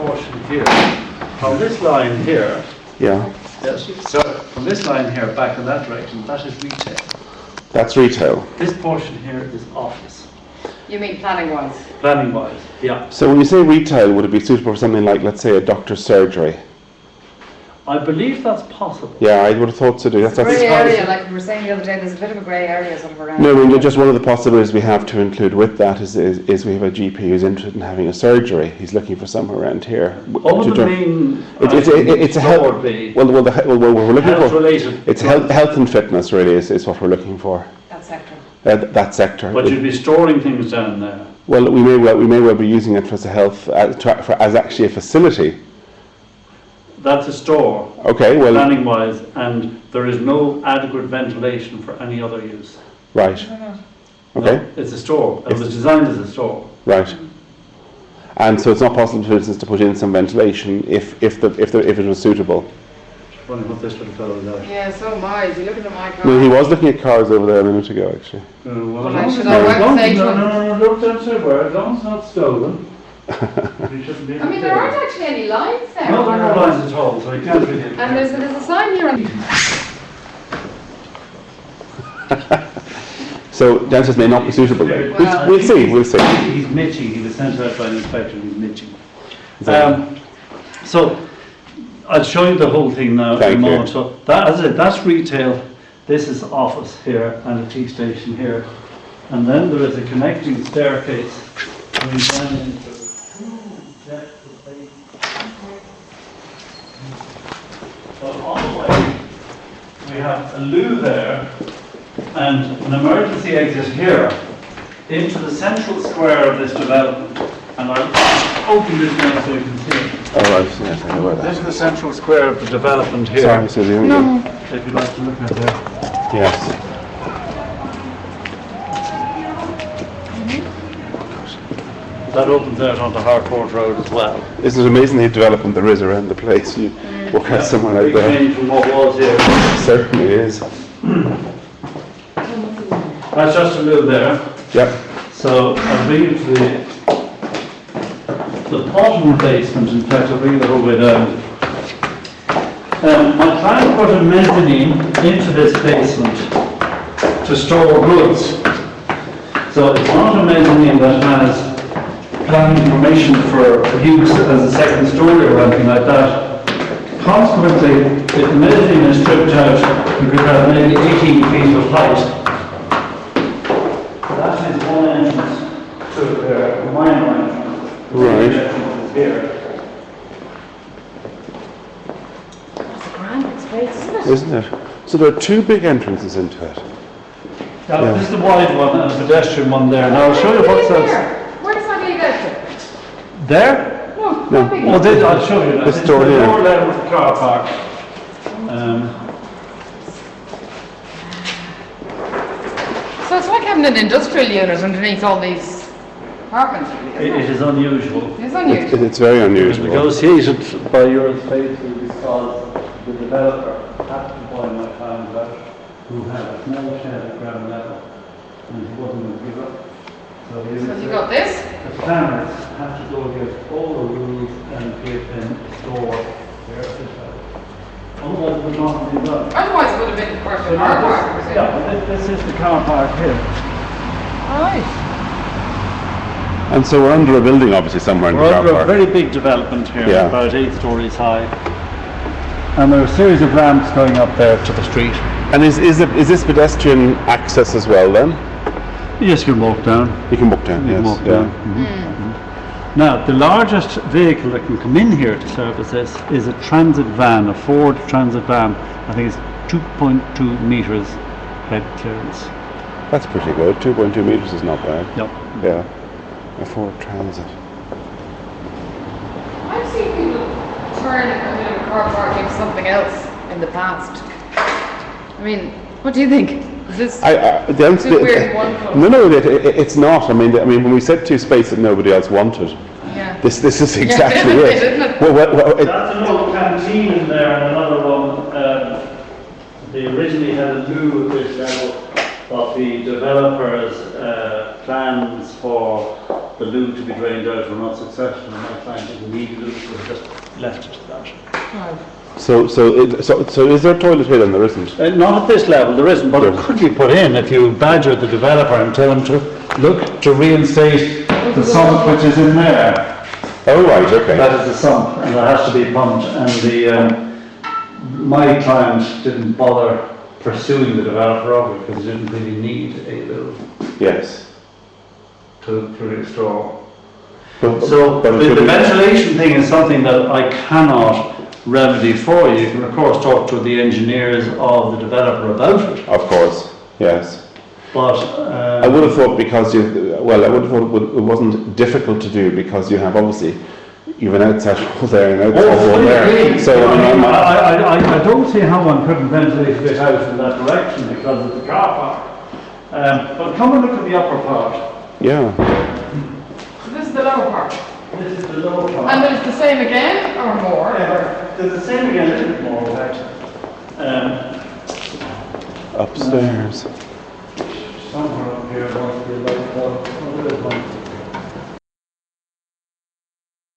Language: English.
portion here. From this line here, Yeah. yes, so from this line here back in that direction, that is retail. That's retail. This portion here is office. You mean planning-wise? Planning-wise, yeah. So when you say retail, would it be suitable for something like, let's say, a doctor's surgery? I believe that's possible. Yeah, I would have thought so. That's Grey area, like we were saying the other day, there's a bit of a grey area sort of around. No, I mean, just one of the possibilities we have to include with that is we have a GP who's interested in having a surgery. He's looking for somewhere around here. What would the main it's a health. be? Well, we're looking Health for related. it's health and fitness really is what we're looking for. That sector. That sector. But you'd be storing things down there. Well, we may well be using it as a health as actually a facility. That's a store. Okay, well, Planning wise, and there is no adequate ventilation for any other use. right. Okay, No, it's a store. It was designed as a store. right. And so it's not possible, for instance, to put in some ventilation if it was suitable. Funny what this little fellow does. Yeah, so am I. Is he looking at my car? No, he was looking at cars over there a minute ago, actually. Well, I should have say to him. no, don't say a word. As long as it's not stolen. You shouldn't be. I mean, there aren't actually any lines there. No, there are no lines at all, so you can't really. And there's a sign here. So downstairs may not be suitable then. Well, We'll see. He's Mitchy. He was sent out by an inspector. He's Mitchy. So- So I'll show you the whole thing now in a Thank you. moment. So that, as I said, that's retail. This is office here and a tea station here, and then there is a connecting staircase going down into depth of space. So on the way we have a loo there and an emergency exit here into the central square of this development. And I'll open this now so you can see it. All right, yes, I know where that This is the central square of the development here. Sorry, Susie. No. If you'd like to look at there. Yes. That opens out onto Harcourt Road as well. Isn't it amazing the development there is around the place? You walk out somewhere like Big that. change from what was here. Certainly is. That's just a little there. Yep. So I'll bring you to the bottom basement. In fact, I'll bring you the whole way down. I try and put a mezzanine into this basement to store goods. So it's not a mezzanine that has planning permission for use as a second story or anything like that. Consequently, if the mezzanine is stripped out, you could have maybe 18 feet of height. That is one entrance to the minor entrance. Right. The entrance is here. It's a grand big space, isn't it? Isn't it? So there are two big entrances into it. Now, Yeah. this is the wide one and a pedestrian one there. Now I'll show you what's that. Where does that lead out to? There? No, No. not big. Oh, I'll show you that. This It's door the here. lower level of the car park. So it's like having an industrial unit underneath all these apartments. It is unusual. It's unusual. It's very It was unusual. negotiated by your space because the developer had to buy my client out who had a small shed at ground level and he wasn't going to give up. So he So was, you got this? the planners had to go against all the rules and give them a store there. Otherwise it would not have been done. Otherwise it would have been part of So the car park. yeah, this is the car park here. Right. And so we're under a building, obviously, somewhere in the We're car under a park. very big development here, Yeah. about 8 stories high. And there are a series of ramps going up there to the street. And is this pedestrian access as well then? Yes, you can walk down. You can walk down, You yes. can walk yeah. down. Now, the largest vehicle that can come in here to service this is a transit van, a Ford transit van. I think it's 2.2 metres head clearance. That's pretty good. 2.2 metres is not bad. Yep. Yeah. A Ford Transit. I've seen people turn a bit of a car park into something else in the past. I mean, what do you think? Is this too weird one colour? No, it's not. I mean, when we said two space that nobody else wanted, Yeah. this is exactly Yeah, it. isn't it? Well, That's an old canteen in there and another one. They originally had a loo at this level, but the developers' plans for the loo to be drained out were not successful, and my client didn't need a loo, so we just left it to that. Right. So is there a toilet here then? There isn't? Not at this level, there isn't, but it could be put in if you badger the developer and tell him to look to reinstate the sump which is in there. Oh, right, okay. That is the sump, and it has to be pumped, and my client didn't bother pursuing the developer of it because he didn't really need a loo Yes. to restore. But The ventilation thing is something that I cannot remedy for you. You can of course talk to the engineers of the developer about it. of course, yes. But I would have thought because I would have thought it wasn't difficult to do because you have obviously you have an outside wall there and an outside wall there. So I don't see how one couldn't ventilate this house in that direction because of the car park. But come and look at the upper part. yeah. So this is the lower part. This is the lower part. And it's the same again, or more? There's the same again, a little bit more in fact. Upstairs. Somewhere up here must be like, well, there is one.